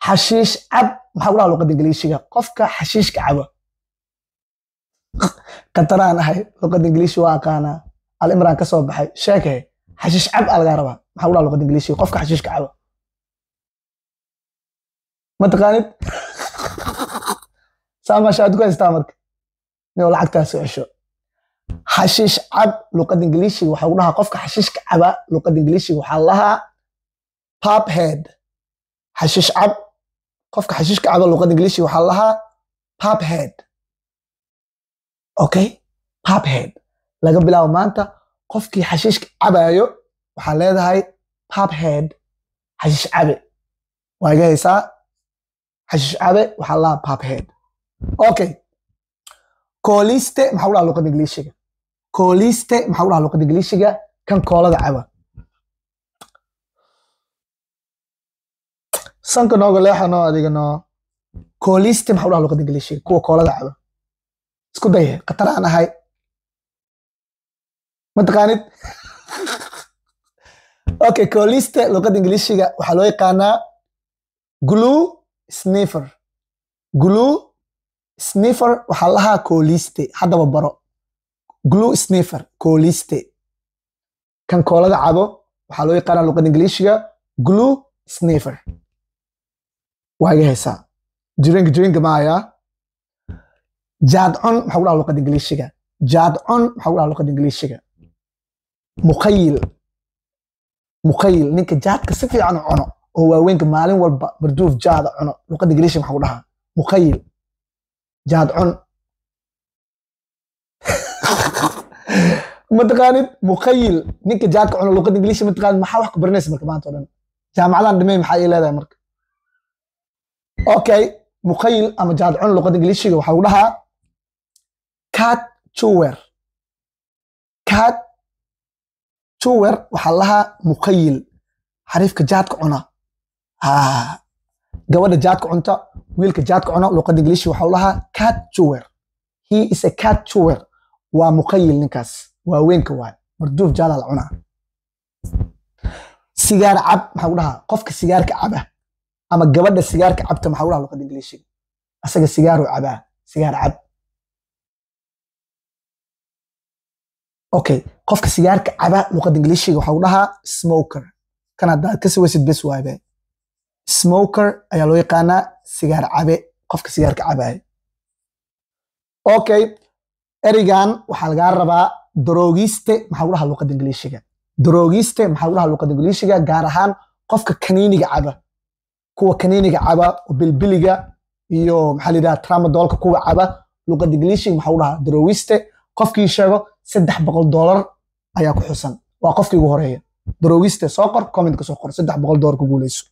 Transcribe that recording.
xashiish cab maxaa ku dhaha luqadda ingiliishiga qofka xashiishka caba qataraan ahay luqadda ingiliishi waa aqaanaa al-imraan ka soo baxay sheekay xashiish cab aa lagaa rabaa maxaa ku dhaha luqadda ingiliishiga qofka xashiishka caba ma taqaanid saamasha aad ku haystaa marka inuu lacagtaasi cesho xashiish cab luqadda ingiliishiga waxaa ku dhahaa qofka xashiishka caba luqadda ingiliishiga waxaa lahaa pop head xashiish cab qofka xashiishka caba luqadda ingiliishiga waxaa lahaa pop head okay pop head laga bilaabo maanta qofkii xashiishka cabayo waxaa leedahay pop head xashiish cabe waa iga haysaa xashiish cabe waxaa lahaa pop head okay kooliste maxaa ku dhaha luqadda ingiliishiga kooliste maxaa ku dhaha luqadda ingiliishiga kan koolada caba sanka nooga leexano adigano kooliste maxaa ku dhaha luqadda ingiliishiga kuwa koolada caba isku daye qatar aan ahay ma taqaanid okay kooliste luqadda ingiliishiga waxaa loo yaqaanaa glue sniffer glue sniffer waxaa lahaa kooliste haddaba baro glue sniffer kooliste kan koolada cabo waxaa loo yaqaanaa luqadda ingiliishiga glue sniffer waa iga haysaa drink maaya jaadcun maxaa ku dhaha luqadda ingiliishiga jaadcun maxaa ku dhaha luqadda ingiliishiga mukhayil ninka jaadka si fiican u cuno oo waaweynka maalin walba marduuf jaada cuno luqadda ingiliishiga maxaa ku dhahaa mukhayil jaadcun ma taqaanid mukhayil ninka jaadka cuno luqadda ingiliishiga ma taqaanid maxaa wax ku baranaysa marka maanta oo dhan jaamacadan dhimay maxaa ii leedahay marka okay mukhayil ama jaadcun luqadda ingiliishiga waxaa lagu dhahaa cat chewer waxaa lahaa mukhayil xariifka jaadka cuna gabadha jaadka cunta wiilka jaadka cuna luqadda ingiliishiga waxaa lahaa cat chewer he is a cat chewer waa mukhayil ninkaas waa weynka waay marduuf jaadaa la cunaa sigaar cab maxaa ku dhahaa qofka sigaarka caba ama gabadha sigaarka cabta maxaa ku dhaha luqadda ingiliishiga asaga sigaaruu cabaa sigaar cab okay qofka sigaarka caba luqadda ingiliishiga waxaa ku dhahaa smoker kan haddaad ka siwaysid bes waabe smoker ayaa loo yaqaanaa sigaar cabe qofka sigaarka cabaayo okay erigan waxaa lagaa rabaa droogiste maxaa ku dhaha luqadda ingiliishiga droogiste maxaa ku dhaha luqadda ingiliishiga gaar ahaan qofka kaniiniga caba kuwa kaniiniga caba oo bilbiliga iyo maxaa la yidhaha tramadolka kuwa caba luqadda ingiliishiga maxaa ku dhahaa droogiste qofkii sheego $300 ayaa ku xusan waa qofkii ugu horeeya droogiste soo qor comment ka soo qor $300 ku guuleyso